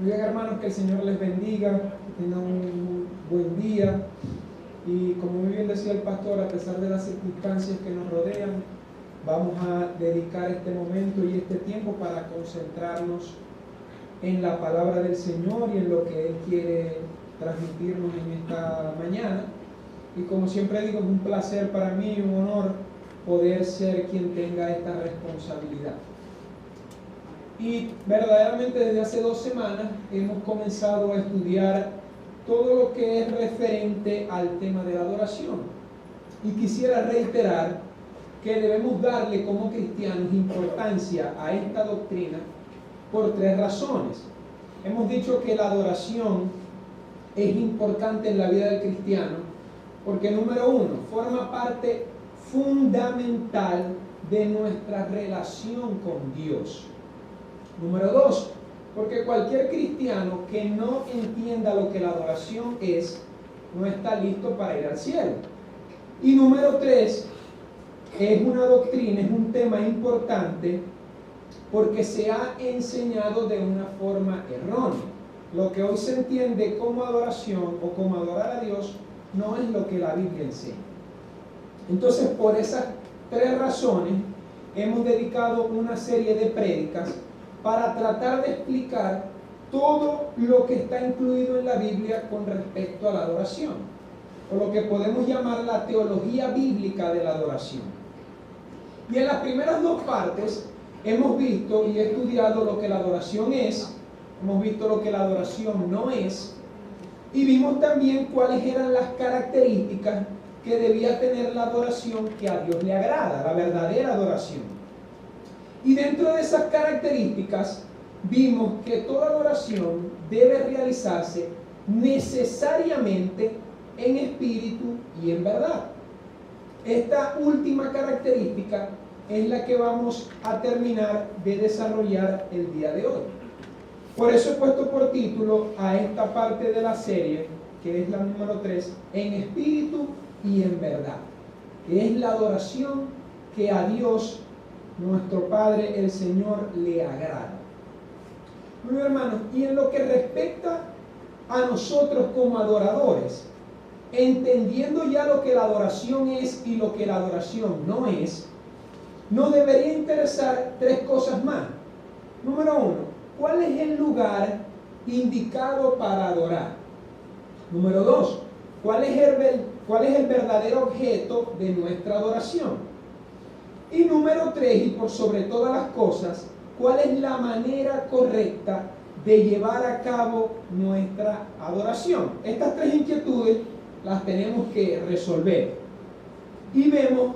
Muy bien, hermanos, que el Señor les bendiga, que tengan un buen día. Y como muy bien decía el pastor, a pesar de las circunstancias que nos rodean, vamos a dedicar este momento y este tiempo para concentrarnos en la palabra del Señor y en lo que Él quiere transmitirnos en esta mañana. Y como siempre digo, es un placer para mí y un honor poder ser quien tenga esta responsabilidad. Y verdaderamente desde hace 2 semanas hemos comenzado a estudiar todo lo que es referente al tema de la adoración. Y quisiera reiterar que debemos darle como cristianos importancia a esta doctrina por 3 razones. Hemos dicho que la adoración es importante en la vida del cristiano porque, número 1, forma parte fundamental de nuestra relación con Dios. Número 2, porque cualquier cristiano que no entienda lo que la adoración es, no está listo para ir al cielo. Y número 3, es una doctrina, es un tema importante porque se ha enseñado de una forma errónea. Lo que hoy se entiende como adoración o como adorar a Dios no es lo que la Biblia enseña. Entonces, por esas 3 razones, hemos dedicado una serie de prédicas para tratar de explicar todo lo que está incluido en la Biblia con respecto a la adoración, o lo que podemos llamar la teología bíblica de la adoración. Y en las primeras 2 partes hemos visto y estudiado lo que la adoración es, hemos visto lo que la adoración no es, y vimos también cuáles eran las características que debía tener la adoración que a Dios le agrada, la verdadera adoración. Y dentro de esas características vimos que toda adoración debe realizarse necesariamente en espíritu y en verdad. Esta última característica es la que vamos a terminar de desarrollar el día de hoy. Por eso he puesto por título a esta parte de la serie, que es la número 3, en espíritu y en verdad, que es la adoración que a Dios, nuestro Padre, el Señor, le agrada. Bueno, hermanos, y en lo que respecta a nosotros como adoradores, entendiendo ya lo que la adoración es y lo que la adoración no es, nos debería interesar 3 cosas más. Número 1, ¿cuál es el lugar indicado para adorar? Número 2, ¿cuál es el verdadero objeto de nuestra adoración? Y número 3, y por sobre todas las cosas, ¿cuál es la manera correcta de llevar a cabo nuestra adoración? Estas 3 inquietudes las tenemos que resolver. Y vemos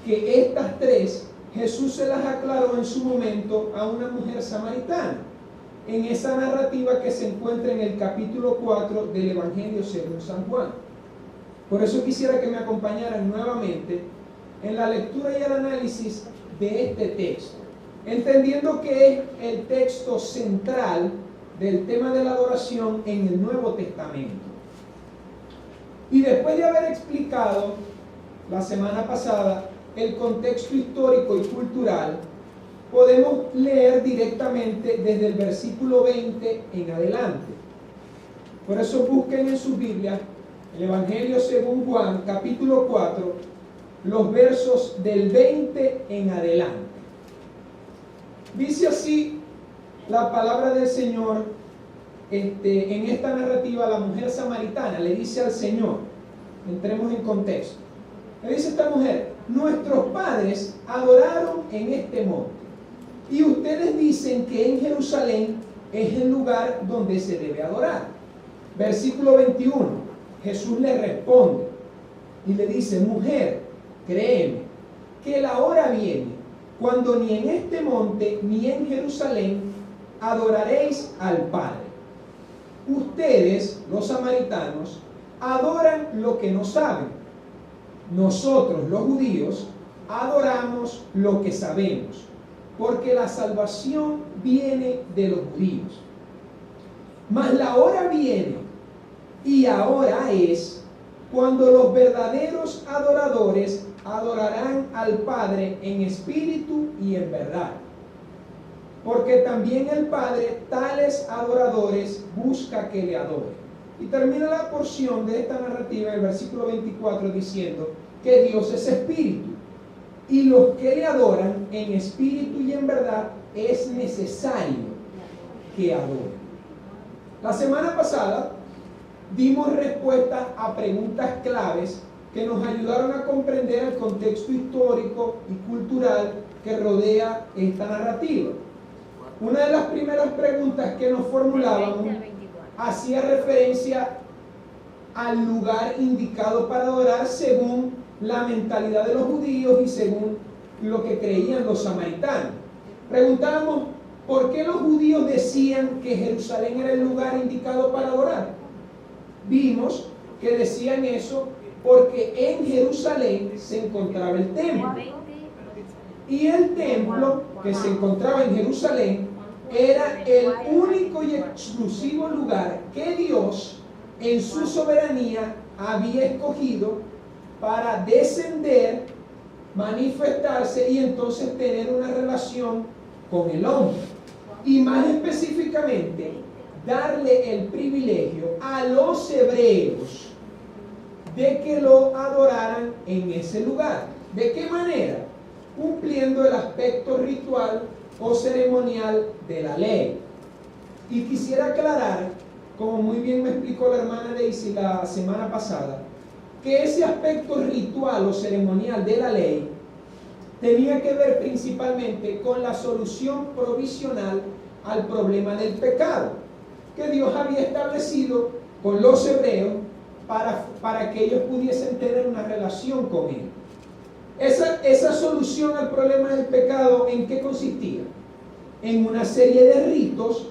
que estas 3, Jesús se las aclaró en su momento a una mujer samaritana, en esa narrativa que se encuentra en el capítulo 4 del Evangelio según San Juan. Por eso quisiera que me acompañaran nuevamente en la lectura y el análisis de este texto, entendiendo que es el texto central del tema de la adoración en el Nuevo Testamento. Y después de haber explicado la semana pasada el contexto histórico y cultural, podemos leer directamente desde el versículo 20 en adelante. Por eso busquen en su Biblia el Evangelio según Juan, capítulo 4, los versos del 20 en adelante. Dice así la palabra del Señor en esta narrativa. La mujer samaritana le dice al Señor, entremos en contexto, le dice esta mujer: nuestros padres adoraron en este monte, y ustedes dicen que en Jerusalén es el lugar donde se debe adorar. Versículo 21, Jesús le responde y le dice: mujer, créeme que la hora viene cuando ni en este monte ni en Jerusalén adoraréis al Padre. Ustedes, los samaritanos, adoran lo que no saben. Nosotros, los judíos, adoramos lo que sabemos, porque la salvación viene de los judíos. Mas la hora viene, y ahora es, cuando los verdaderos adoradores adorarán al Padre en espíritu y en verdad. porque también el Padre tales adoradores busca que le adoren. Y termina la porción de esta narrativa en el versículo 24 diciendo que Dios es espíritu, y los que le adoran en espíritu y en verdad es necesario que adoren. La semana pasada dimos respuesta a preguntas claves que nos ayudaron a comprender el contexto histórico y cultural que rodea esta narrativa. Una de las primeras preguntas que nos formulábamos hacía referencia al lugar indicado para adorar según la mentalidad de los judíos y según lo que creían los samaritanos. Preguntábamos por qué los judíos decían que Jerusalén era el lugar indicado para adorar. Vimos que decían eso porque en Jerusalén se encontraba el templo. Y el templo que se encontraba en Jerusalén era el único y exclusivo lugar que Dios en su soberanía había escogido para descender, manifestarse y entonces tener una relación con el hombre. Y más específicamente, darle el privilegio a los hebreos de que lo adoraran en ese lugar. ¿De qué manera? Cumpliendo el aspecto ritual o ceremonial de la ley. Y quisiera aclarar, como muy bien me explicó la hermana Daisy la semana pasada, que ese aspecto ritual o ceremonial de la ley tenía que ver principalmente con la solución provisional al problema del pecado que Dios había establecido con los hebreos para que ellos pudiesen tener una relación con Él. Esa solución al problema del pecado, ¿en qué consistía? En una serie de ritos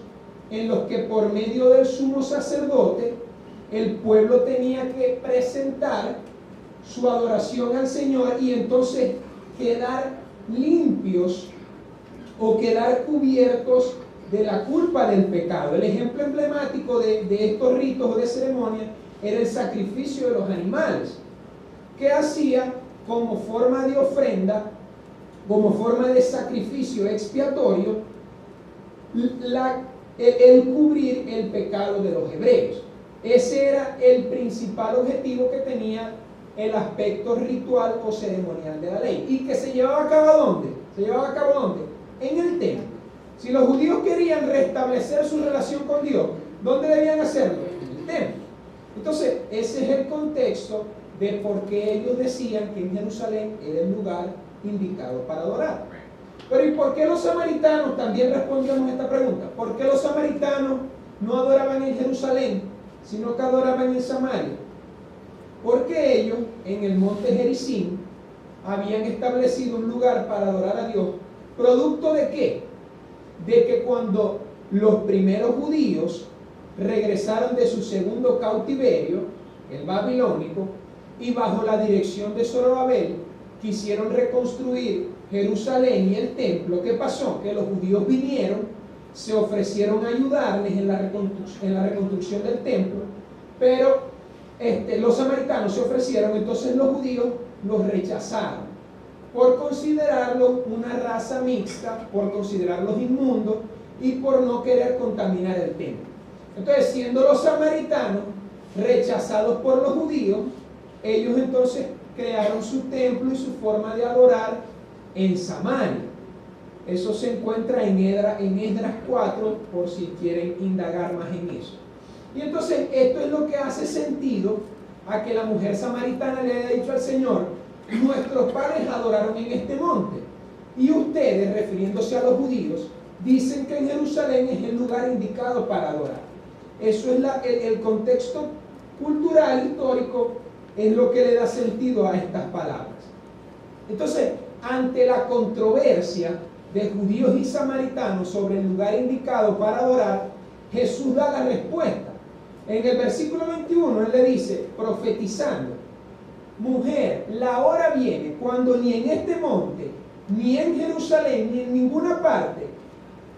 en los que por medio del sumo sacerdote el pueblo tenía que presentar su adoración al Señor y entonces quedar limpios o quedar cubiertos de la culpa del pecado. El ejemplo emblemático de estos ritos o de ceremonia era el sacrificio de los animales, que hacía como forma de ofrenda, como forma de sacrificio expiatorio, el cubrir el pecado de los hebreos. Ese era el principal objetivo que tenía el aspecto ritual o ceremonial de la ley. ¿Y que se llevaba a cabo dónde? ¿Se llevaba a cabo dónde? En el templo. Si los judíos querían restablecer su relación con Dios, ¿dónde debían hacerlo? En el templo. Entonces, ese es el contexto de por qué ellos decían que en Jerusalén era el lugar indicado para adorar. Pero ¿y por qué los samaritanos? También respondemos esta pregunta. ¿Por qué los samaritanos no adoraban en Jerusalén, sino que adoraban en Samaria? Porque ellos en el monte Gerizim habían establecido un lugar para adorar a Dios. ¿Producto de qué? De que cuando los primeros judíos regresaron de su segundo cautiverio, el babilónico, y bajo la dirección de Zorobabel quisieron reconstruir Jerusalén y el templo, ¿qué pasó? Que los judíos vinieron, se ofrecieron a ayudarles en la reconstrucción del templo, pero los samaritanos se ofrecieron, entonces los judíos los rechazaron por considerarlos una raza mixta, por considerarlos inmundos y por no querer contaminar el templo. Entonces, siendo los samaritanos rechazados por los judíos, ellos entonces crearon su templo y su forma de adorar en Samaria. Eso se encuentra en Esdras 4, por si quieren indagar más en eso. Y entonces esto es lo que hace sentido a que la mujer samaritana le haya dicho al Señor: nuestros padres adoraron en este monte, y ustedes, refiriéndose a los judíos, dicen que en Jerusalén es el lugar indicado para adorar. Eso es el contexto cultural, histórico, es lo que le da sentido a estas palabras. Entonces, ante la controversia de judíos y samaritanos sobre el lugar indicado para adorar, Jesús da la respuesta. En el versículo 21 Él le dice, profetizando: mujer, la hora viene cuando ni en este monte, ni en Jerusalén, ni en ninguna parte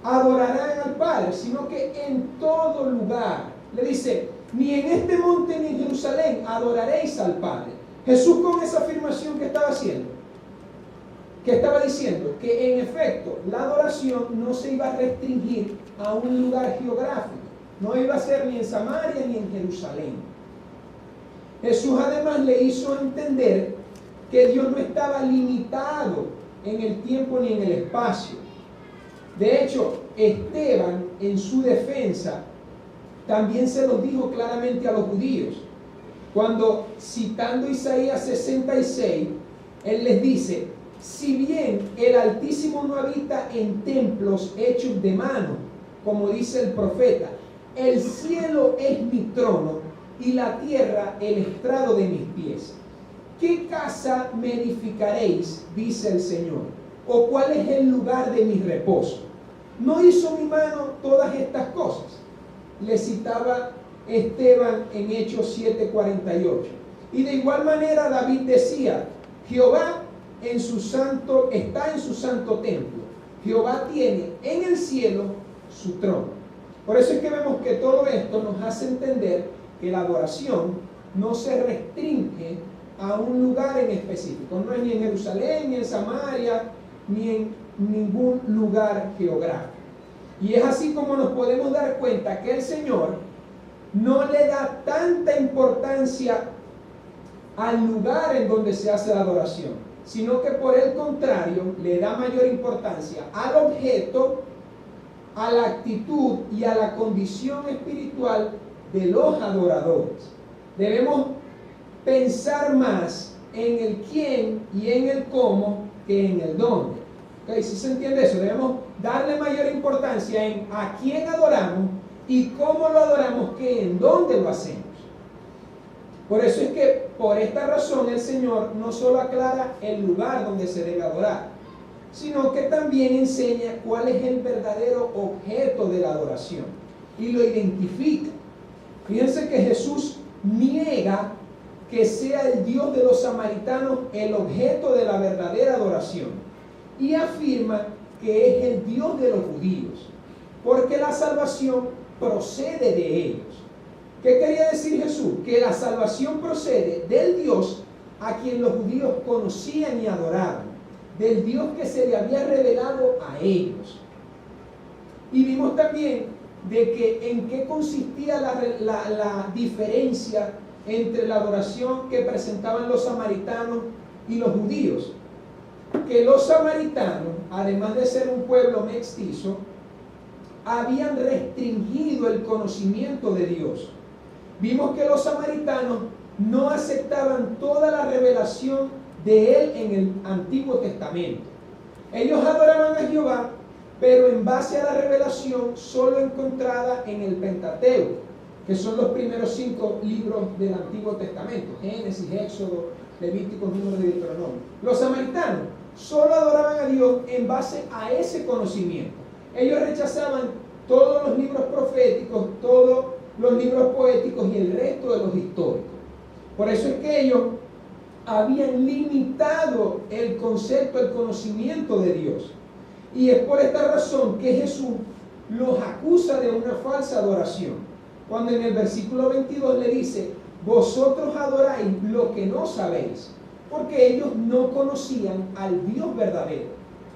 adorarán al Padre, sino que en todo lugar. Le dice, ni en este monte ni en Jerusalén adoraréis al Padre. Jesús, con esa afirmación que estaba haciendo, ¿Qué estaba diciendo? Que en efecto la adoración no se iba a restringir a un lugar geográfico. No iba a ser ni en Samaria ni en Jerusalén. Jesús además le hizo entender que Dios no estaba limitado en el tiempo ni en el espacio. De hecho, Esteban, en su defensa, también se lo dijo claramente a los judíos. Cuando, citando Isaías 66, él les dice: si bien el Altísimo no habita en templos hechos de mano, como dice el profeta, el cielo es mi trono y la tierra el estrado de mis pies. ¿Qué casa me edificaréis? Dice el Señor. ¿O cuál es el lugar de mi reposo? ¿No hizo mi mano todas estas cosas? Le citaba Esteban en Hechos 7:48. Y de igual manera David decía: Jehová está en su santo templo. Jehová tiene en el cielo su trono. Por eso es que vemos que todo esto nos hace entender que la adoración no se restringe a un lugar en específico. No es ni en Jerusalén, ni en Samaria, ni en ningún lugar geográfico. Y es así como nos podemos dar cuenta que el Señor no le da tanta importancia al lugar en donde se hace la adoración, sino que por el contrario le da mayor importancia al objeto, a la actitud y a la condición espiritual de los adoradores. Debemos pensar más en el quién y en el cómo que en el dónde. ¿Okay? ¿Sí se entiende eso? Debemos darle mayor importancia en a quién adoramos y cómo lo adoramos que en dónde lo hacemos. Por eso es que por esta razón el Señor no solo aclara el lugar donde se debe adorar, sino que también enseña cuál es el verdadero objeto de la adoración y lo identifica. Fíjense que Jesús niega que sea el Dios de los samaritanos el objeto de la verdadera adoración y afirma que es el Dios de los judíos, porque la salvación procede de ellos. ¿Qué quería decir Jesús? Que la salvación procede del Dios a quien los judíos conocían y adoraban, del Dios que se le había revelado a ellos. Y vimos también de que en qué consistía la diferencia entre la adoración que presentaban los samaritanos y los judíos. Que los samaritanos, además de ser un pueblo mestizo, habían restringido el conocimiento de Dios. Vimos que los samaritanos no aceptaban toda la revelación de Él en el Antiguo Testamento. Ellos adoraban a Jehová, pero en base a la revelación solo encontrada en el Pentateuco, que son los primeros 5 libros del Antiguo Testamento: Génesis, Éxodo, Levítico, Número y Deuteronomio. Los samaritanos solo adoraban a Dios en base a ese conocimiento. Ellos rechazaban todos los libros proféticos, todos los libros poéticos y el resto de los históricos. Por eso es que ellos habían limitado el concepto, el conocimiento de Dios. Y es por esta razón que Jesús los acusa de una falsa adoración, cuando en el versículo 22 le dice: vosotros adoráis lo que no sabéis, porque ellos no conocían al Dios verdadero.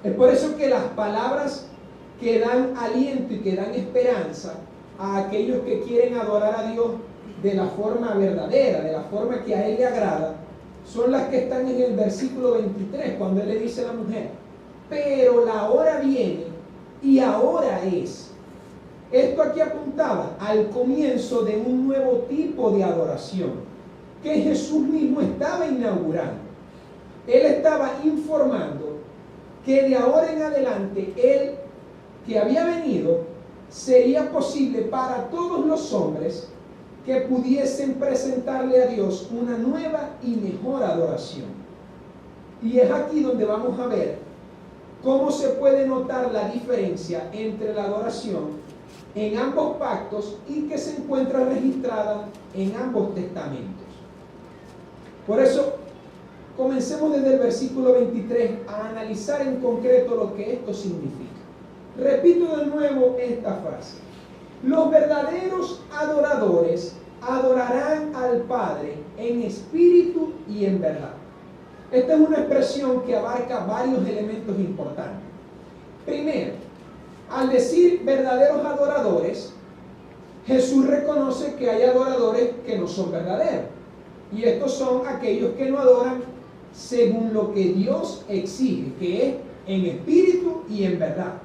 Es por eso que las palabras que dan aliento y que dan esperanza a aquellos que quieren adorar a Dios de la forma verdadera, de la forma que a Él le agrada, son las que están en el versículo 23, cuando Él le dice a la mujer: pero la hora viene y ahora es. Esto aquí apuntaba al comienzo de un nuevo tipo de adoración que Jesús mismo estaba inaugurando. Él estaba informando que de ahora en adelante Él, que había venido, sería posible para todos los hombres que pudiesen presentarle a Dios una nueva y mejor adoración. Y es aquí donde vamos a ver cómo se puede notar la diferencia entre la adoración en ambos pactos y que se encuentra registrada en ambos testamentos. Por eso, comencemos desde el versículo 23 a analizar en concreto lo que esto significa. Repito de nuevo esta frase: los verdaderos adoradores adorarán al Padre en espíritu y en verdad. Esta es una expresión que abarca varios elementos importantes. Primero, al decir verdaderos adoradores, Jesús reconoce que hay adoradores que no son verdaderos. Y estos son aquellos que no adoran según lo que Dios exige, que es en espíritu y en verdad,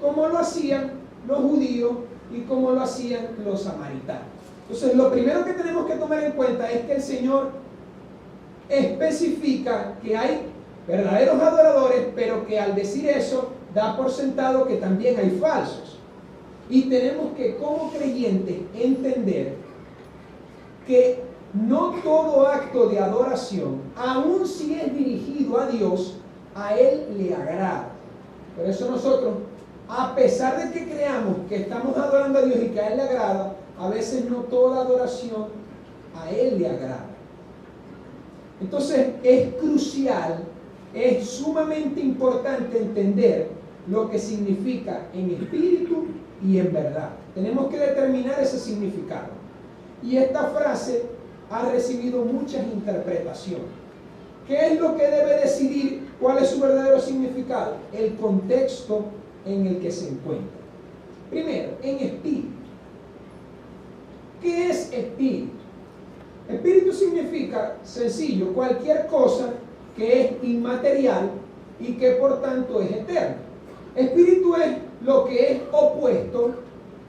como lo hacían los judíos y como lo hacían los samaritanos. Entonces, lo primero que tenemos que tomar en cuenta es que el Señor especifica que hay verdaderos adoradores, pero que al decir eso da por sentado que también hay falsos. Y tenemos que, como creyentes, entender que no todo acto de adoración, aun si es dirigido a Dios, a Él le agrada. Por eso nosotros, a pesar de que creamos que estamos adorando a Dios y que a Él le agrada, a veces no toda adoración a Él le agrada. Entonces es crucial, es sumamente importante entender lo que significa en espíritu y en verdad. Tenemos que determinar ese significado. Y esta frase ha recibido muchas interpretaciones. ¿Qué es lo que debe decidir cuál es su verdadero significado? El contexto en el que se encuentra. Primero, en espíritu. ¿Qué es espíritu? Espíritu significa, sencillo, cualquier cosa que es inmaterial y que por tanto es eterno. Espíritu es lo que es opuesto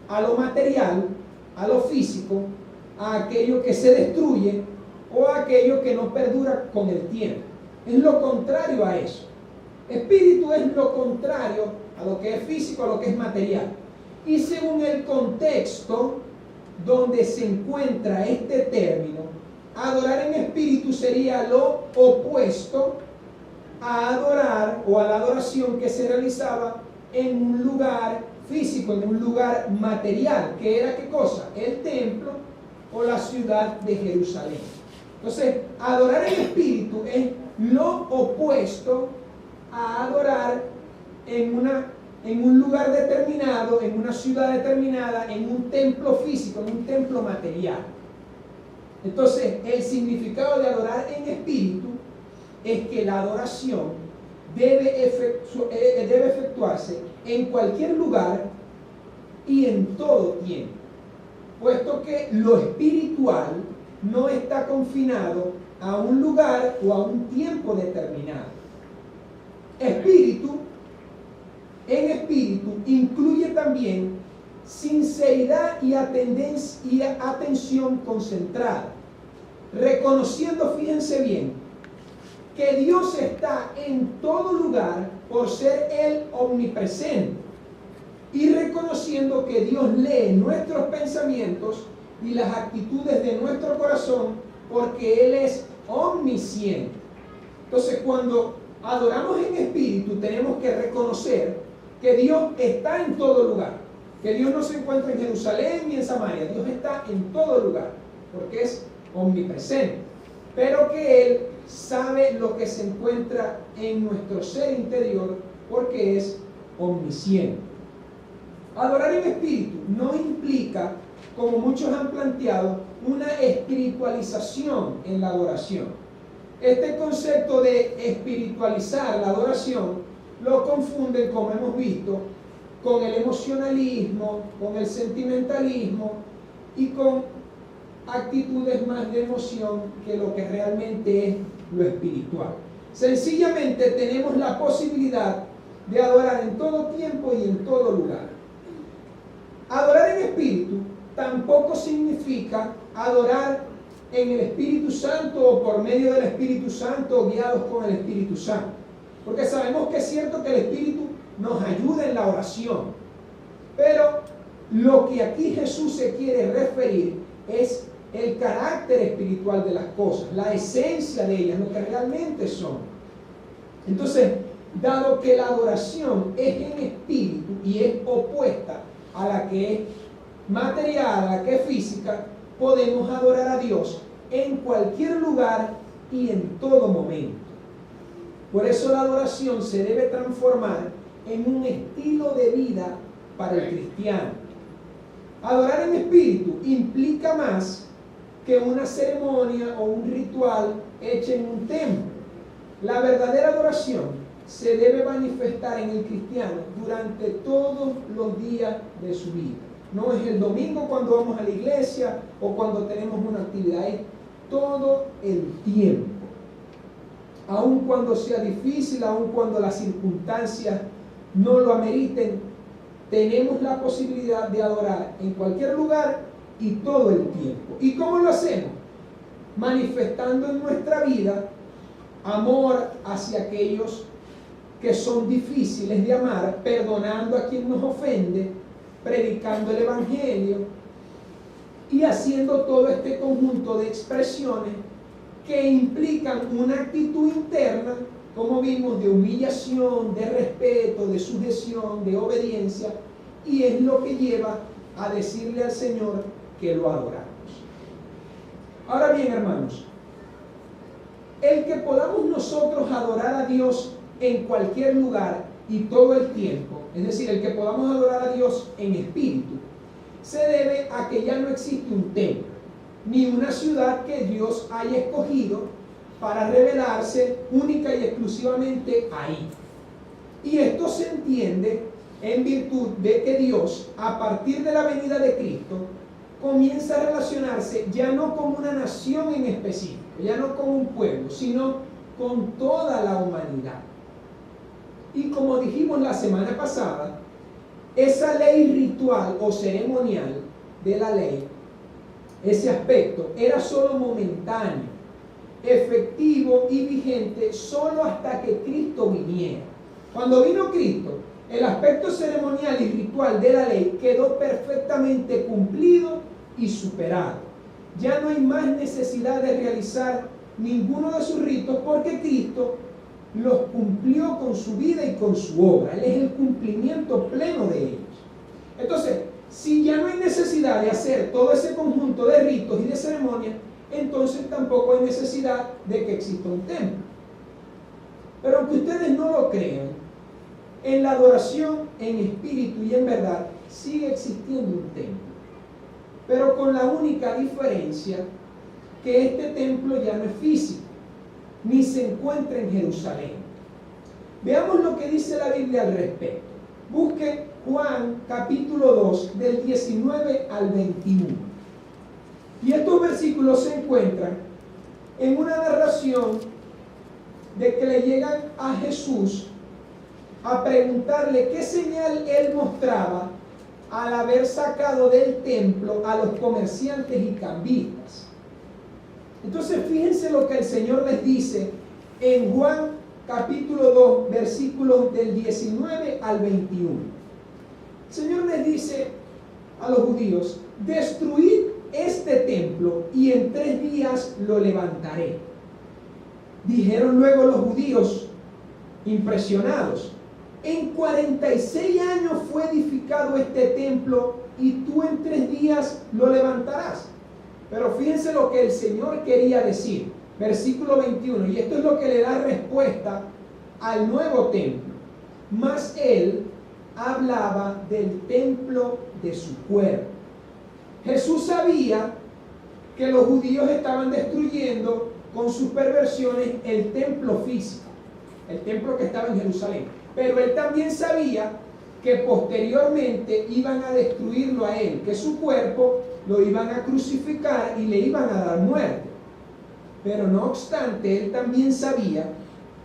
a lo material, a lo físico, a aquello que se destruye o a aquello que no perdura con el tiempo. Es lo contrario a eso. Espíritu es lo contrario a lo que es físico, a lo que es material. Y según el contexto donde se encuentra este término, adorar en espíritu sería lo opuesto a adorar o a la adoración que se realizaba en un lugar físico, en un lugar material, que era ¿qué cosa? El templo o la ciudad de Jerusalén. Entonces, adorar en espíritu es lo opuesto a adorar en un lugar determinado, en una ciudad determinada, en un templo físico, en un templo material. Entonces, el significado de adorar en espíritu es que la adoración debe efectuarse en cualquier lugar y en todo tiempo, puesto que lo espiritual no está confinado a un lugar o a un tiempo determinado. En espíritu incluye también sinceridad y atención concentrada, reconociendo, fíjense bien, que Dios está en todo lugar por ser Él omnipresente y reconociendo que Dios lee nuestros pensamientos y las actitudes de nuestro corazón porque Él es omnisciente. Entonces, cuando adoramos en espíritu, tenemos que reconocer que Dios está en todo lugar, que Dios no se encuentra en Jerusalén ni en Samaria, Dios está en todo lugar porque es omnipresente, pero que Él sabe lo que se encuentra en nuestro ser interior porque es omnisciente. Adorar en espíritu no implica, como muchos han planteado, una espiritualización en la adoración. Este concepto de espiritualizar la adoración lo confunden, como hemos visto, con el emocionalismo, con el sentimentalismo y con actitudes más de emoción que lo que realmente es lo espiritual. Sencillamente tenemos la posibilidad de adorar en todo tiempo y en todo lugar. Adorar en espíritu tampoco significa adorar en el Espíritu Santo o por medio del Espíritu Santo o guiados con el Espíritu Santo, porque sabemos que es cierto que el Espíritu nos ayuda en la oración, pero lo que aquí Jesús se quiere referir es el carácter espiritual de las cosas, la esencia de ellas, lo que realmente son. Entonces, dado que la adoración es en espíritu y es opuesta a la que es material, a la que es física, podemos adorar a Dios en cualquier lugar y en todo momento. Por eso la adoración se debe transformar en un estilo de vida para el cristiano. Adorar en espíritu implica más que una ceremonia o un ritual hecho en un templo. La verdadera adoración se debe manifestar en el cristiano durante todos los días de su vida. No es el domingo cuando vamos a la iglesia o cuando tenemos una actividad, es todo el tiempo. Aun cuando sea difícil, aun cuando las circunstancias no lo ameriten, tenemos la posibilidad de adorar en cualquier lugar y todo el tiempo. ¿Y cómo lo hacemos? Manifestando en nuestra vida amor hacia aquellos que son difíciles de amar, perdonando a quien nos ofende, predicando el Evangelio y haciendo todo este conjunto de expresiones que implican una actitud interna, como vimos, de humillación, de respeto, de sujeción, de obediencia, y es lo que lleva a decirle al Señor que lo adoramos. Ahora bien, hermanos, el que podamos nosotros adorar a Dios en cualquier lugar y todo el tiempo, es decir, el que podamos adorar a Dios en espíritu, se debe a que ya no existe un templo, ni una ciudad que Dios haya escogido para revelarse única y exclusivamente ahí. Y esto se entiende en virtud de que Dios, a partir de la venida de Cristo, comienza a relacionarse ya no con una nación en específico, ya no con un pueblo, sino con toda la humanidad. Y como dijimos la semana pasada, esa ley ritual o ceremonial de la ley, ese aspecto, era solo momentáneo, efectivo y vigente solo hasta que Cristo viniera. Cuando vino Cristo, el aspecto ceremonial y ritual de la ley quedó perfectamente cumplido y superado. Ya no hay más necesidad de realizar ninguno de sus ritos porque Cristo los cumplió con su vida y con su obra. Él es el cumplimiento pleno de ellos. Entonces, si ya no hay necesidad de hacer todo ese conjunto de ritos y de ceremonias, entonces tampoco hay necesidad de que exista un templo. Pero aunque ustedes no lo crean, en la adoración en espíritu y en verdad sigue existiendo un templo, pero con la única diferencia que este templo ya no es físico, ni se encuentra en Jerusalén. Veamos lo que dice la Biblia al respecto. Busque Juan capítulo 2 del 19 al 21. Y estos versículos se encuentran en una narración de que le llegan a Jesús a preguntarle qué señal él mostraba al haber sacado del templo a los comerciantes y cambistas. Entonces fíjense lo que el Señor les dice en Juan capítulo 2 versículos del 19 al 21. El Señor les dice a los judíos: destruid este templo y en 3 días lo levantaré. Dijeron luego los judíos, impresionados: en 46 años fue edificado este templo y tú en 3 días lo levantarás. Pero fíjense lo que el Señor quería decir. Versículo 21, y esto es lo que le da respuesta al nuevo templo. Mas él hablaba del templo de su cuerpo. Jesús sabía que los judíos estaban destruyendo con sus perversiones el templo físico, el templo que estaba en Jerusalén. Pero él también sabía que posteriormente iban a destruirlo a él, que su cuerpo lo iban a crucificar y le iban a dar muerte. Pero no obstante, él también sabía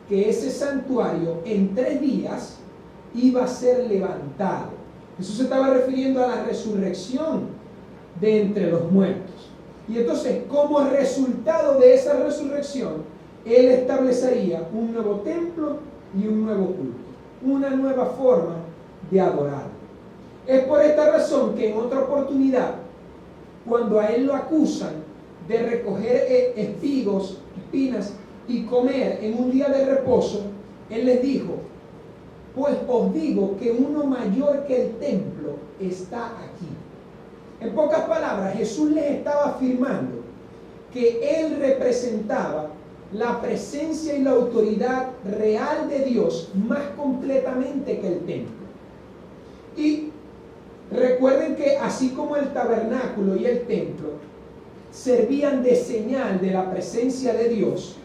que ese santuario en 3 días iba a ser levantado. Jesús se estaba refiriendo a la resurrección de entre los muertos. Y entonces, como resultado de esa resurrección, él establecería un nuevo templo y un nuevo culto, una nueva forma de adorar. Es por esta razón que en otra oportunidad, cuando a él lo acusan de recoger espinas y comer en un día de reposo, él les dijo: pues os digo que uno mayor que el templo está aquí. En pocas palabras, Jesús les estaba afirmando que él representaba la presencia y la autoridad real de Dios más completamente que el templo. Y recuerden que así como el tabernáculo y el templo servían de señal de la presencia de Dios,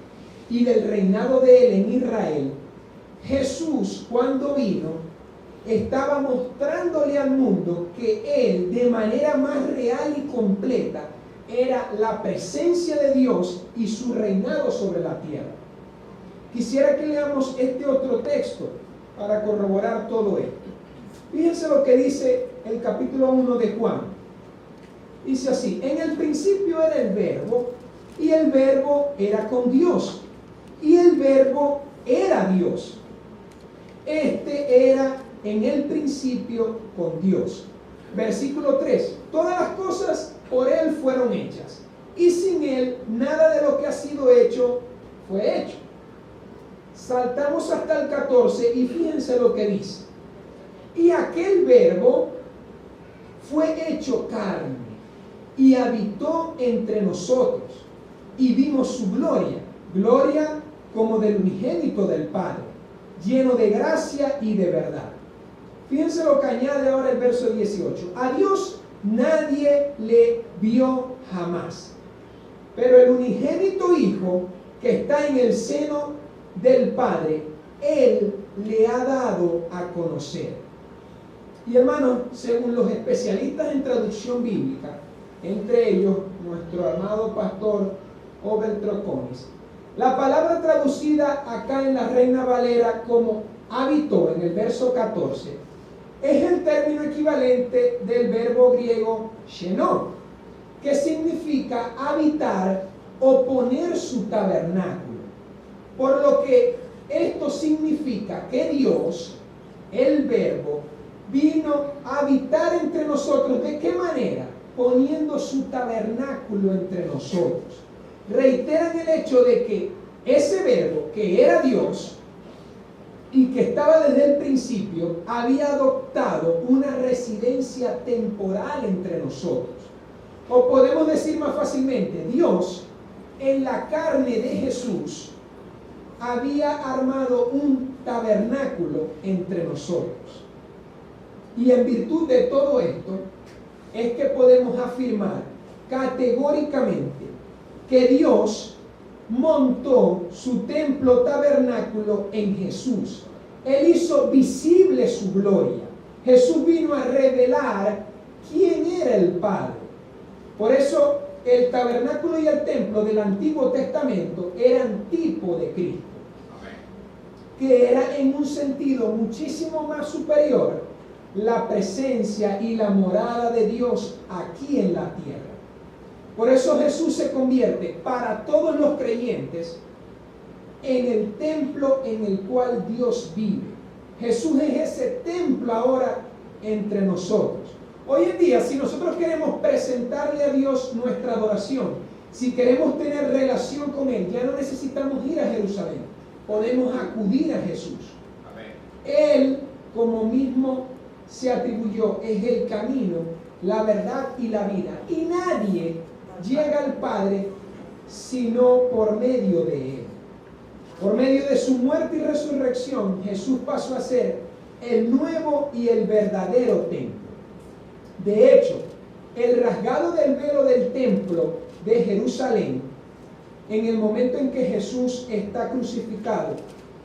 y del reinado de él en Israel, Jesús, cuando vino, estaba mostrándole al mundo que él, de manera más real y completa, era la presencia de Dios y su reinado sobre la tierra. Quisiera que leamos este otro texto para corroborar todo esto. Fíjense lo que dice el capítulo 1 de Juan. Dice así: en el principio era el Verbo, y el Verbo era con Dios, y el Verbo era Dios. Este era en el principio con Dios. Versículo 3: todas las cosas por Él fueron hechas, y sin Él nada de lo que ha sido hecho fue hecho. Saltamos hasta el 14 y fíjense lo que dice: y aquel Verbo fue hecho carne y habitó entre nosotros, y vimos su gloria, gloria como del unigénito del Padre, lleno de gracia y de verdad. Fíjense lo que añade ahora el verso 18: a Dios nadie le vio jamás, pero el unigénito Hijo que está en el seno del Padre, Él le ha dado a conocer. Y hermanos, según los especialistas en traducción bíblica, entre ellos nuestro amado pastor Obed Troconis, la palabra traducida acá en la Reina Valera como habitó en el verso 14 es el término equivalente del verbo griego shenó, que significa habitar o poner su tabernáculo. Por lo que esto significa que Dios, el Verbo, vino a habitar entre nosotros. ¿De qué manera? Poniendo su tabernáculo entre nosotros. Reiteran el hecho de que ese Verbo, que era Dios y que estaba desde el principio, había adoptado una residencia temporal entre nosotros. O podemos decir más fácilmente, Dios, en la carne de Jesús, había armado un tabernáculo entre nosotros. Y en virtud de todo esto, es que podemos afirmar categóricamente que Dios montó su templo tabernáculo en Jesús. Él hizo visible su gloria. Jesús vino a revelar quién era el Padre. Por eso el tabernáculo y el templo del Antiguo Testamento eran tipo de Cristo, que era en un sentido muchísimo más superior la presencia y la morada de Dios aquí en la tierra. Por eso Jesús se convierte para todos los creyentes en el templo en el cual Dios vive. Jesús es ese templo ahora entre nosotros. Hoy en día, si nosotros queremos presentarle a Dios nuestra adoración, si queremos tener relación con Él, ya no necesitamos ir a Jerusalén, podemos acudir a Jesús. Amén. Él, como mismo se atribuyó, es el camino, la verdad y la vida. Y nadie llega al Padre sino por medio de Él. Por medio de su muerte y resurrección, Jesús pasó a ser el nuevo y el verdadero templo. De hecho, el rasgado del velo del templo de Jerusalén, en el momento en que Jesús está crucificado,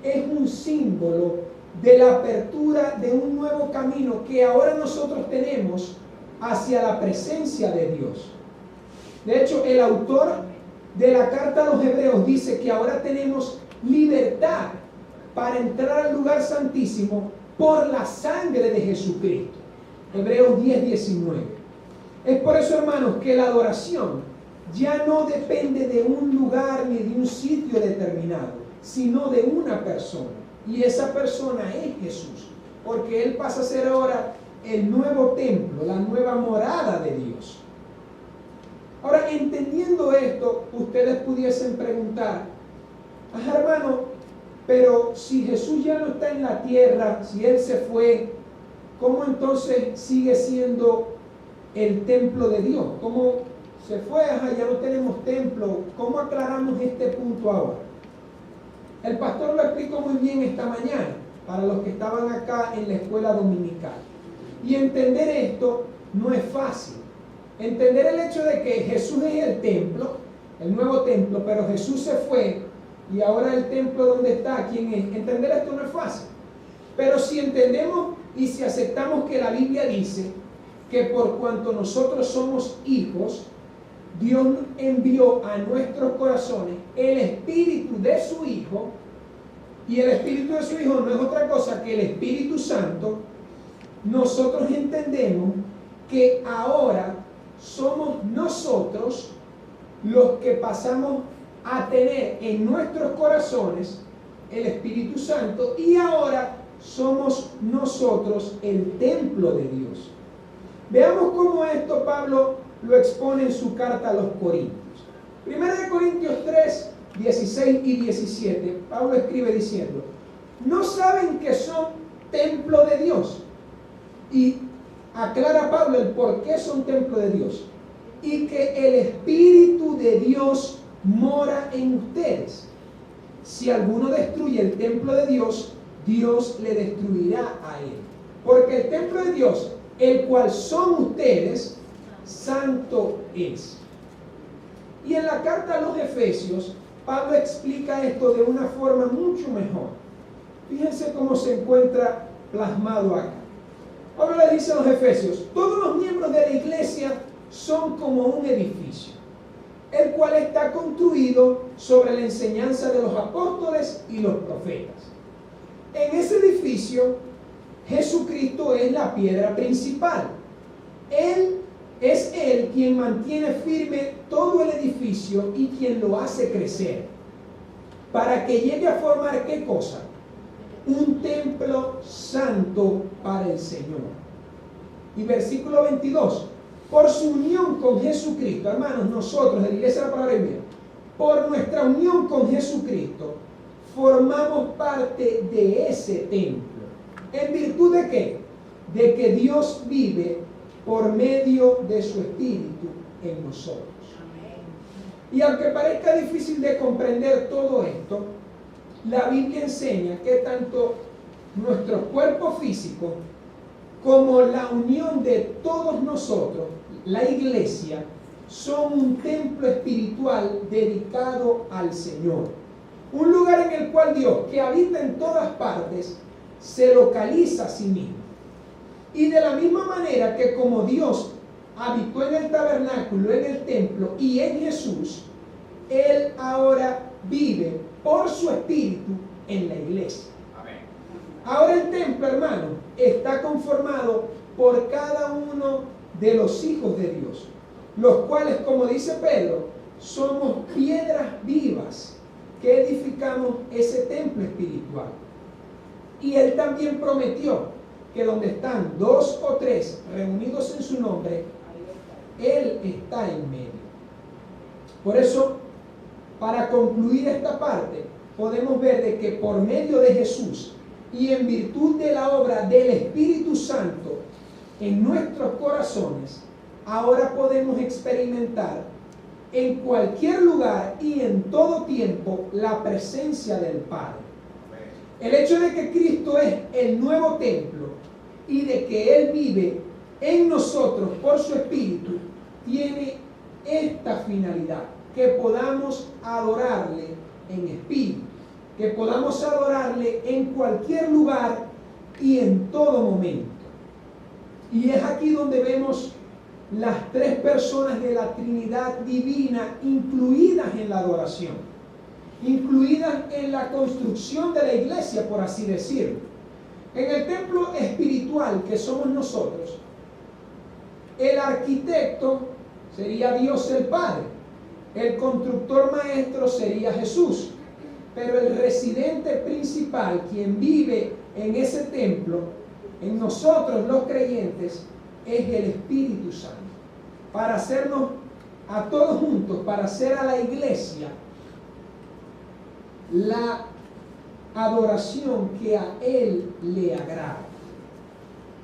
es un símbolo de la apertura de un nuevo camino que ahora nosotros tenemos hacia la presencia de Dios. De hecho, el autor de la carta a los Hebreos dice que ahora tenemos libertad para entrar al lugar santísimo por la sangre de Jesucristo. Hebreos 10:19. Es por eso, hermanos, que la adoración ya no depende de un lugar ni de un sitio determinado, sino de una persona. Y esa persona es Jesús, porque Él pasa a ser ahora el nuevo templo, la nueva morada de Dios. Ahora, entendiendo esto, ustedes pudiesen preguntar: hermano, pero si Jesús ya no está en la tierra, si Él se fue, ¿cómo entonces sigue siendo el templo de Dios? ¿Cómo se fue? Ya no tenemos templo. ¿Cómo aclaramos este punto ahora? El pastor lo explicó muy bien esta mañana para los que estaban acá en la escuela dominical. Y entender esto no es fácil. Entender el hecho de que Jesús es el templo, el nuevo templo, pero Jesús se fue, y ahora el templo donde está, ¿quién es? Entender esto no es fácil. Pero si entendemos y si aceptamos que la Biblia dice que por cuanto nosotros somos hijos, Dios envió a nuestros corazones el espíritu de su Hijo, y el espíritu de su Hijo no es otra cosa que el Espíritu Santo. Nosotros entendemos que ahora somos nosotros los que pasamos a tener en nuestros corazones el Espíritu Santo, y ahora somos nosotros el templo de Dios. Veamos cómo esto Pablo lo expone en su carta a los Corintios. 1 Corintios 3, 16 y 17, Pablo escribe diciendo: ¿no saben que son templo de Dios? Y aclara Pablo el por qué son templo de Dios. Y que el Espíritu de Dios mora en ustedes. Si alguno destruye el templo de Dios, Dios le destruirá a él. Porque el templo de Dios, el cual son ustedes, santo es. Y en la carta a los Efesios, Pablo explica esto de una forma mucho mejor. Fíjense cómo se encuentra plasmado acá. Pablo le dice a los Efesios: todos los miembros de la iglesia son como un edificio, el cual está construido sobre la enseñanza de los apóstoles y los profetas. En ese edificio, Jesucristo es la piedra principal. Es Él quien mantiene firme todo el edificio y quien lo hace crecer, para que llegue a formar, ¿qué cosa? Un templo santo para el Señor. Y versículo 22: por su unión con Jesucristo, hermanos, nosotros de la Iglesia de la Palabra de Dios, por nuestra unión con Jesucristo, formamos parte de ese templo. ¿En virtud de qué? De que Dios vive por medio de su Espíritu en nosotros. Y aunque parezca difícil de comprender todo esto, la Biblia enseña que tanto nuestro cuerpo físico como la unión de todos nosotros, la iglesia, son un templo espiritual dedicado al Señor. Un lugar en el cual Dios, que habita en todas partes, se localiza a sí mismo. Y de la misma manera que como Dios habitó en el tabernáculo, en el templo y en Jesús, Él ahora vive por su Espíritu en la iglesia. Amén. Ahora el templo, hermano, está conformado por cada uno de los hijos de Dios, los cuales, como dice Pedro, somos piedras vivas que edificamos ese templo espiritual. Y Él también prometió que donde están 2 o 3 reunidos en su nombre, Él está en medio. Por eso, para concluir esta parte, podemos ver de que por medio de Jesús y en virtud de la obra del Espíritu Santo en nuestros corazones, ahora podemos experimentar en cualquier lugar y en todo tiempo la presencia del Padre. El hecho de que Cristo es el nuevo templo y de que Él vive en nosotros por su Espíritu tiene esta finalidad: que podamos adorarle en espíritu, que podamos adorarle en cualquier lugar y en todo momento. Y es aquí donde vemos las 3 personas de la Trinidad divina incluidas en la adoración, incluidas en la construcción de la iglesia, por así decirlo. En el templo espiritual que somos nosotros, el arquitecto sería Dios el Padre, el constructor maestro sería Jesús, pero el residente principal, quien vive en ese templo, en nosotros los creyentes, es el Espíritu Santo, para hacernos a todos juntos, para hacer a la iglesia la adoración que a Él le agrada.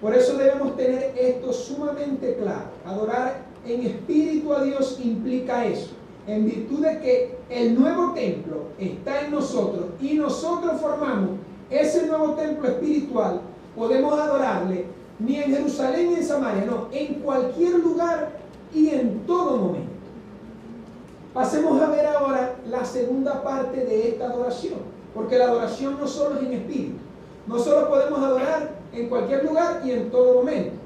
Por eso debemos tener esto sumamente claro. Adorar en espíritu a Dios implica eso, en virtud de que el nuevo templo está en nosotros y nosotros formamos ese nuevo templo espiritual. Podemos adorarle ni en Jerusalén ni en Samaria, no, en cualquier lugar y en todo momento. Pasemos a ver ahora la segunda parte de esta adoración, porque la adoración no solo es en espíritu, no solo podemos adorar en cualquier lugar y en todo momento,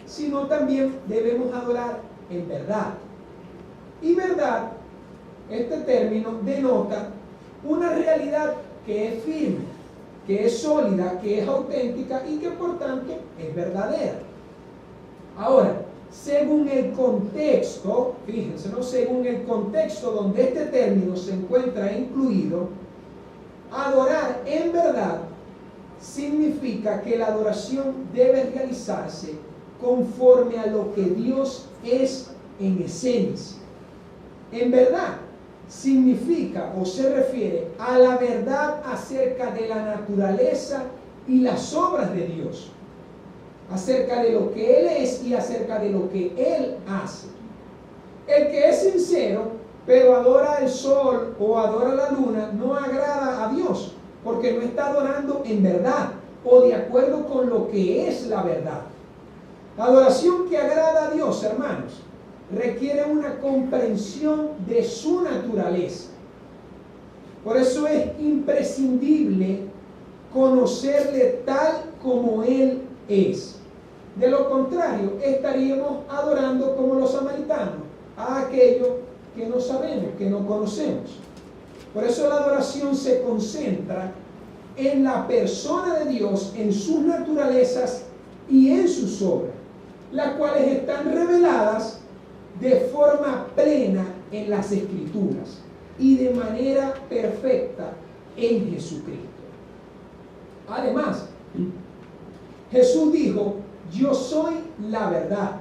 sino también debemos adorar en verdad. Y verdad, este término denota una realidad que es firme, que es sólida, que es auténtica y que por tanto es verdadera. Ahora, según el contexto, fíjense, ¿no? Según el contexto donde este término se encuentra incluido, adorar en verdad significa que la adoración debe realizarse conforme a lo que Dios es en esencia. En verdad significa o se refiere a la verdad acerca de la naturaleza y las obras de Dios, acerca de lo que Él es y acerca de lo que Él hace. El que es sincero, pero adora el sol o adora la luna, no agrada a Dios, porque no está adorando en verdad o de acuerdo con lo que es la verdad. La adoración que agrada a Dios, hermanos, requiere una comprensión de su naturaleza. Por eso es imprescindible conocerle tal como Él es. De lo contrario, estaríamos adorando como los samaritanos, a aquello que no sabemos, que no conocemos. Por eso la adoración se concentra en la persona de Dios, en sus naturalezas y en sus obras, las cuales están reveladas de forma plena en las Escrituras y de manera perfecta en Jesucristo. Además, Jesús dijo: yo soy la verdad.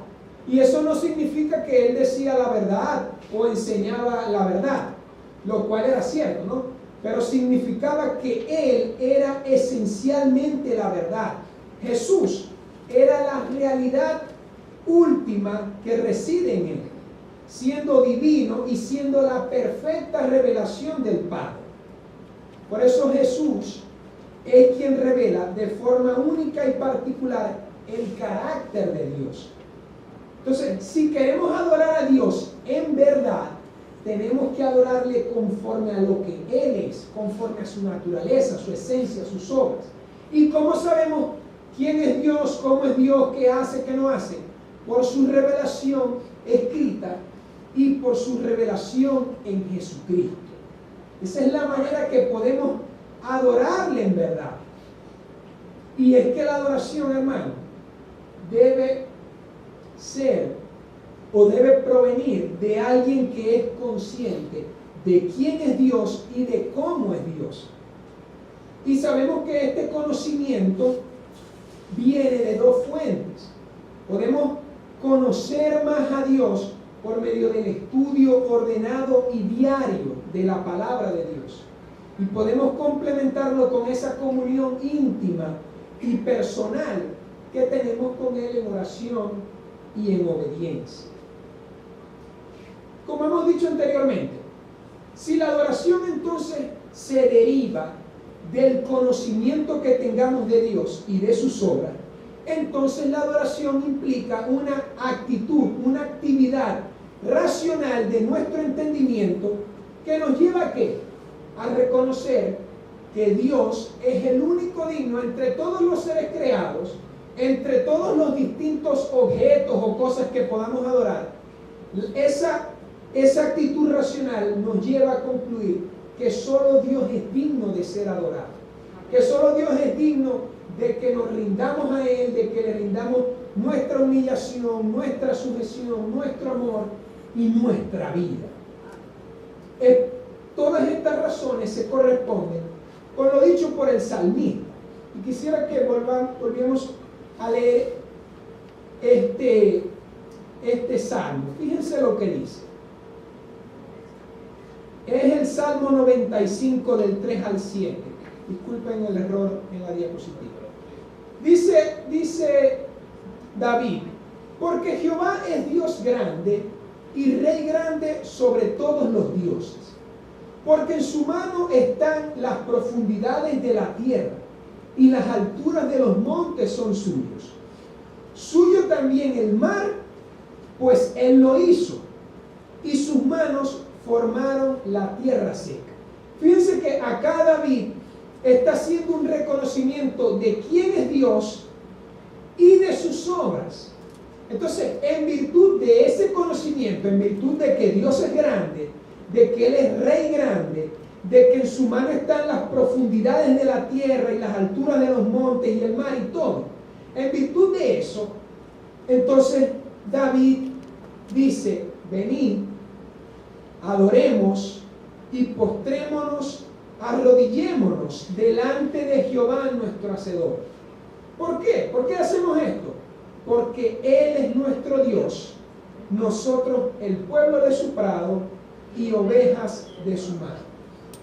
Y eso no significa que Él decía la verdad o enseñaba la verdad, lo cual era cierto, ¿no? Pero significaba que Él era esencialmente la verdad. Jesús era la realidad última que reside en Él, siendo divino y siendo la perfecta revelación del Padre. Por eso Jesús es quien revela de forma única y particular el carácter de Dios. Entonces, si queremos adorar a Dios en verdad, tenemos que adorarle conforme a lo que Él es, conforme a su naturaleza, su esencia, sus obras. ¿Y cómo sabemos quién es Dios, cómo es Dios, qué hace, qué no hace? Por su revelación escrita y por su revelación en Jesucristo. Esa es la manera que podemos adorarle en verdad. Y es que la adoración, hermano, debe ser o debe provenir de alguien que es consciente de quién es Dios y de cómo es Dios. Y sabemos que este conocimiento viene de dos fuentes. Podemos conocer más a Dios por medio del estudio ordenado y diario de la palabra de Dios. Y podemos complementarlo con esa comunión íntima y personal que tenemos con Él en oración y en obediencia. Como hemos dicho anteriormente, si la adoración entonces se deriva del conocimiento que tengamos de Dios y de sus obras, entonces la adoración implica una actitud, una actividad racional de nuestro entendimiento que nos lleva ¿a qué? A reconocer que Dios es el único digno entre todos los seres creados, entre todos los distintos objetos o cosas que podamos adorar. Esa actitud racional nos lleva a concluir que solo Dios es digno de ser adorado, que solo Dios es digno de que nos rindamos a Él, de que le rindamos nuestra humillación, nuestra sujeción, nuestro amor y nuestra vida. Todas estas razones se corresponden con lo dicho por el salmista. Y quisiera que volvamos a leer este salmo. Fíjense lo que dice. Es el Salmo 95 del 3 al 7. Disculpen el error en la diapositiva. Dice David: porque Jehová es Dios grande y Rey grande sobre todos los dioses. Porque en su mano están las profundidades de la tierra y las alturas de los montes son suyos. Suyo también el mar, pues Él lo hizo, y sus manos formaron la tierra seca. Fíjense que acá David está haciendo un reconocimiento de quién es Dios y de sus obras. Entonces, en virtud de ese conocimiento, en virtud de que Dios es grande, de que Él es Rey grande, de que en su mano están las profundidades de la tierra y las alturas de los montes y el mar y todo, en virtud de eso, entonces David dice: venid, adoremos y postrémonos, arrodillémonos delante de Jehová nuestro Hacedor. ¿Por qué? ¿Por qué hacemos esto? Porque Él es nuestro Dios, nosotros el pueblo de su prado y ovejas de su mano.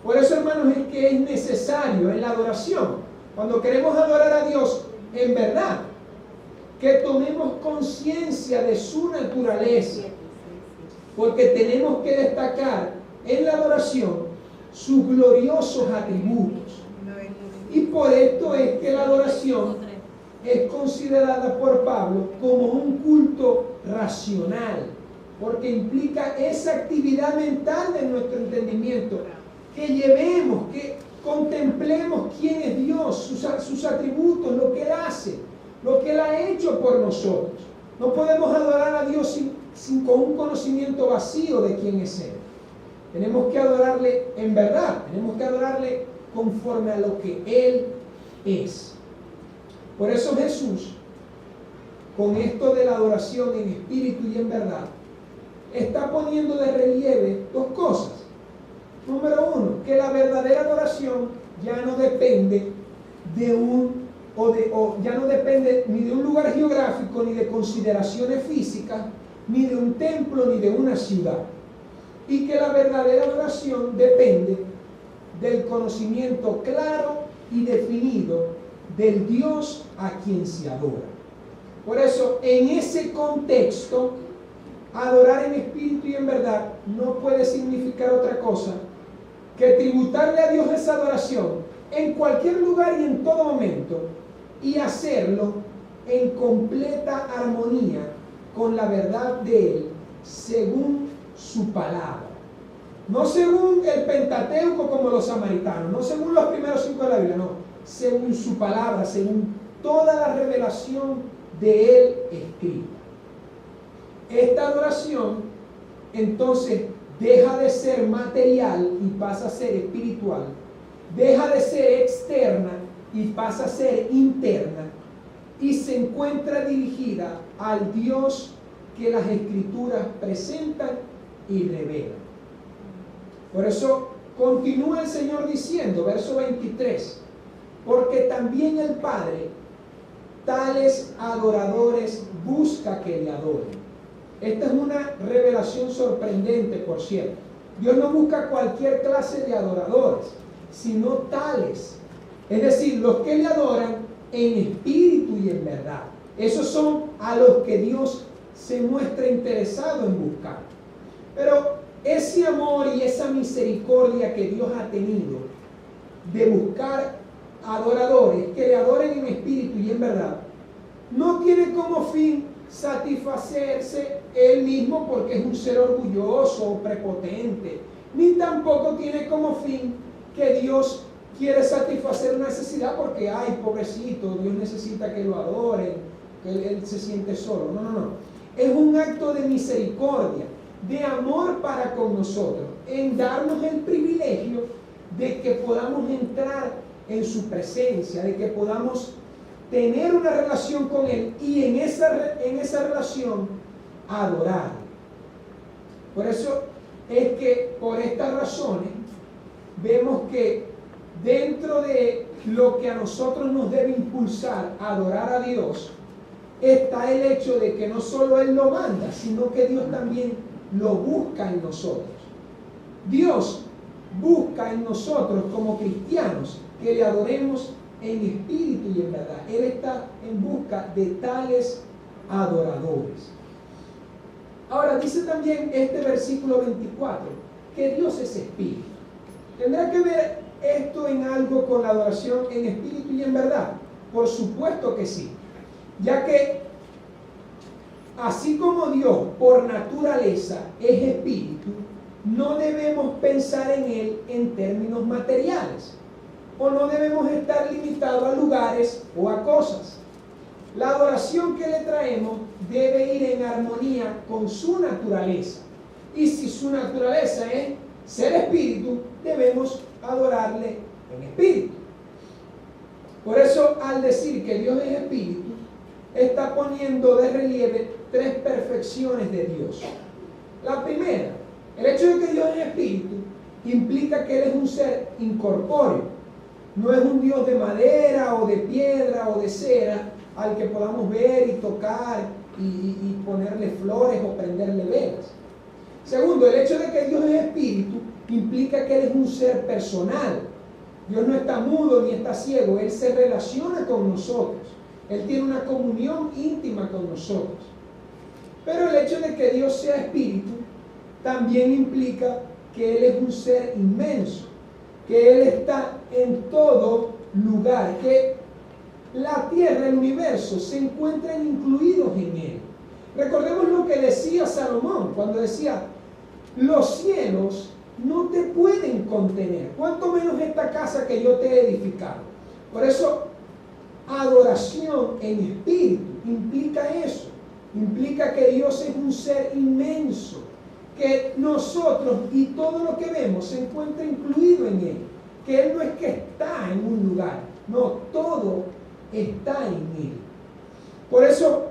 Por eso, hermanos, es que es necesario en la adoración, cuando queremos adorar a Dios en verdad, que tomemos conciencia de su naturaleza, porque tenemos que destacar en la adoración sus gloriosos atributos. Y por esto es que la adoración es considerada por Pablo como un culto racional, porque implica esa actividad mental de nuestro entendimiento, que llevemos, que contemplemos quién es Dios, sus atributos, lo que Él hace, lo que Él ha hecho por nosotros. No podemos adorar a Dios con un conocimiento vacío de quién es Él. Tenemos que adorarle en verdad, tenemos que adorarle conforme a lo que Él es. Por eso Jesús, con esto de la adoración en espíritu y en verdad, está poniendo de relieve dos cosas. Número uno, que la verdadera adoración ya no depende ya no depende ni de un lugar geográfico, ni de consideraciones físicas, ni de un templo, ni de una ciudad. Y que la verdadera adoración depende del conocimiento claro y definido del Dios a quien se adora. Por eso, en ese contexto, adorar en espíritu y en verdad no puede significar otra cosa que tributarle a Dios esa adoración en cualquier lugar y en todo momento, y hacerlo en completa armonía con la verdad de Él, según su palabra. No según el Pentateuco como los samaritanos, no según los primeros 5 de la Biblia, no, según su palabra, según toda la revelación de Él escrita. Esta adoración entonces deja de ser material y pasa a ser espiritual, deja de ser externa y pasa a ser interna, y se encuentra dirigida al Dios que las Escrituras presentan y revelan. Por eso continúa el Señor diciendo, verso 23, porque también el Padre tales adoradores busca que le adoren. Esta es una revelación sorprendente, por cierto. Dios no busca cualquier clase de adoradores, sino tales. Es decir, los que le adoran en espíritu y en verdad. Esos son a los que Dios se muestra interesado en buscar. Pero ese amor y esa misericordia que Dios ha tenido de buscar adoradores que le adoren en espíritu y en verdad, no tiene como fin satisfacerse Él mismo porque es un ser orgulloso o prepotente, ni tampoco tiene como fin que Dios quiere satisfacer una necesidad porque, ay, pobrecito, Dios necesita que lo adoren, que él se siente solo. No. Es un acto de misericordia, de amor para con nosotros, en darnos el privilegio de que podamos entrar en su presencia, de que podamos tener una relación con Él y en esa relación adorar. Por eso es que por estas razones vemos que dentro de lo que a nosotros nos debe impulsar a adorar a Dios está el hecho de que no solo Él lo manda, sino que Dios también lo busca en nosotros. Dios busca en nosotros como cristianos que le adoremos en espíritu y en verdad. Él está en busca de tales adoradores. Ahora dice también este versículo 24 que Dios es espíritu. ¿Tendrá que ver esto en algo con la adoración en espíritu y en verdad? Por supuesto que sí, ya que así como Dios por naturaleza es espíritu, no debemos pensar en Él en términos materiales, o no debemos estar limitados a lugares o a cosas. La adoración que le traemos debe ir en armonía con su naturaleza. Y si su naturaleza es ser espíritu, debemos adorarle en espíritu. Por eso, al decir que Dios es espíritu, está poniendo de relieve tres perfecciones de Dios. La primera, el hecho de que Dios es espíritu implica que Él es un ser incorpóreo. No es un Dios de madera o de piedra o de cera al que podamos ver y tocar y ponerle flores o prenderle velas. Segundo, el hecho de que Dios es espíritu implica que Él es un ser personal. Dios no está mudo ni está ciego, Él se relaciona con nosotros. Él tiene una comunión íntima con nosotros. Pero el hecho de que Dios sea espíritu también implica que Él es un ser inmenso, que Él está en todo lugar, que la tierra, el universo, se encuentran incluidos en Él. Recordemos lo que decía Salomón cuando decía: los cielos no te pueden contener, cuanto menos esta casa que yo te he edificado. Por eso, adoración en espíritu implica eso, implica que Dios es un ser inmenso, que nosotros y todo lo que vemos se encuentra incluido en Él, que Él no es que está en un lugar, no, todo está en Él. Por eso,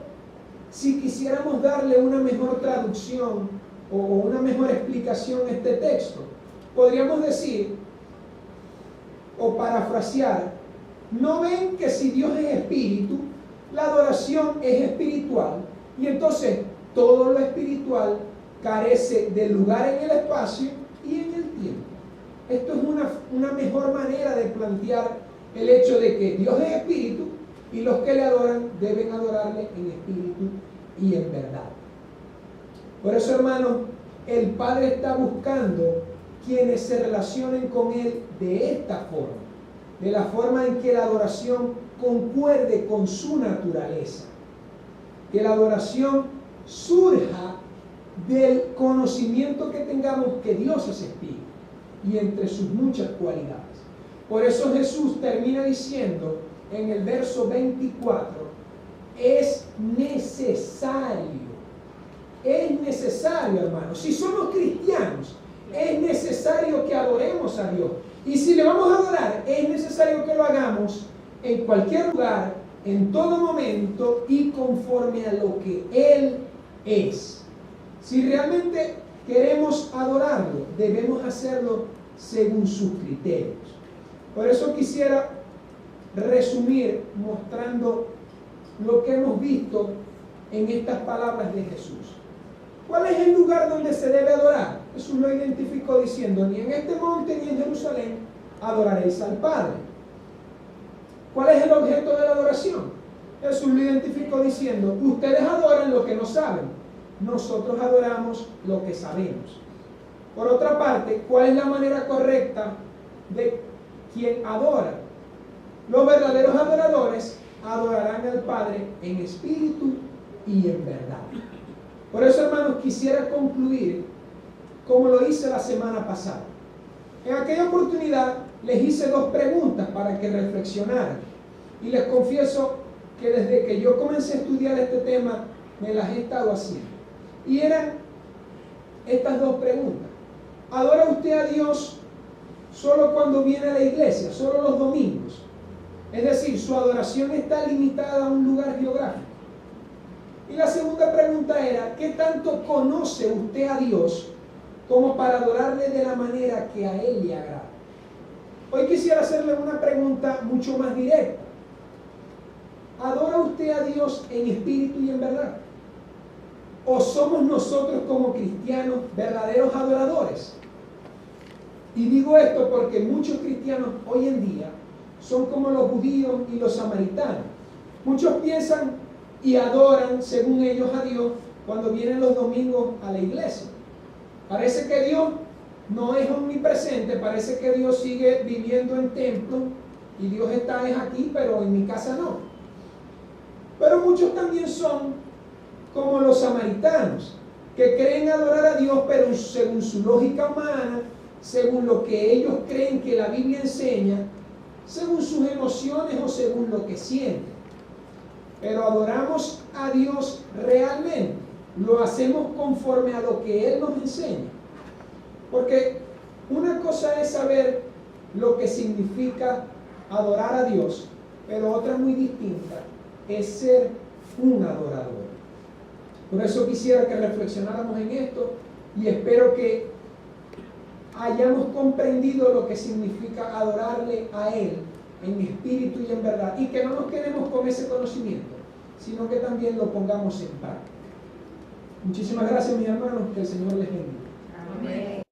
si quisiéramos darle una mejor traducción o una mejor explicación a este texto, podríamos decir o parafrasear: ¿no ven que si Dios es espíritu, la adoración es espiritual? Y entonces todo lo espiritual carece de lugar en el espacio y en el tiempo. Esto es una mejor manera de plantear el hecho de que Dios es espíritu y los que le adoran deben adorarle en espíritu y en verdad. Por eso, hermanos, el Padre está buscando quienes se relacionen con Él de esta forma, de la forma en que la adoración concuerde con su naturaleza, que la adoración surja del conocimiento que tengamos que Dios es espíritu y entre sus muchas cualidades. Por eso Jesús termina diciendo en el verso 24: es necesario, hermanos, si somos cristianos, es necesario que adoremos a Dios. Y si le vamos a adorar, es necesario que lo hagamos en cualquier lugar, en todo momento y conforme a lo que Él es. Si realmente queremos adorarlo, debemos hacerlo según sus criterios. Por eso quisiera resumir mostrando lo que hemos visto en estas palabras de Jesús. ¿Cuál es el lugar donde se debe adorar? Jesús lo identificó diciendo: ni en este monte ni en Jerusalén adoraréis al Padre. ¿Cuál es el objeto de la adoración? Jesús lo identificó diciendo: ustedes adoran lo que no saben, nosotros adoramos lo que sabemos. Por otra parte, ¿cuál es la manera correcta de quien adora? Los verdaderos adoradores adorarán al Padre en espíritu y en verdad. Por eso, hermanos, quisiera concluir como lo hice la semana pasada. En aquella oportunidad les hice dos preguntas para que reflexionaran. Y les confieso que desde que yo comencé a estudiar este tema, me las he estado haciendo. Y eran estas dos preguntas: ¿adora usted a Dios solo cuando viene a la iglesia, solo los domingos? Es decir, su adoración está limitada a un lugar geográfico. Y la segunda pregunta era: ¿qué tanto conoce usted a Dios como para adorarle de la manera que a Él le agrada? Hoy quisiera hacerle una pregunta mucho más directa. ¿Adora usted a Dios en espíritu y en verdad? ¿O somos nosotros como cristianos verdaderos adoradores? Y digo esto porque muchos cristianos hoy en día son como los judíos y los samaritanos. Muchos piensan y adoran según ellos a Dios cuando vienen los domingos a la iglesia. Parece que Dios no es omnipresente, parece que Dios sigue viviendo en templo y Dios está aquí, pero en mi casa no. Pero muchos también son como los samaritanos, que creen adorar a Dios, pero según su lógica humana, según lo que ellos creen que la Biblia enseña, según sus emociones o según lo que sienten. Pero adoramos a Dios realmente, lo hacemos conforme a lo que Él nos enseña. Porque una cosa es saber lo que significa adorar a Dios, pero otra muy distinta es ser un adorador. Por eso quisiera que reflexionáramos en esto y espero que hayamos comprendido lo que significa adorarle a Él en espíritu y en verdad, y que no nos quedemos con ese conocimiento, sino que también lo pongamos en práctica. Muchísimas gracias, mis hermanos, que el Señor les bendiga. Amén.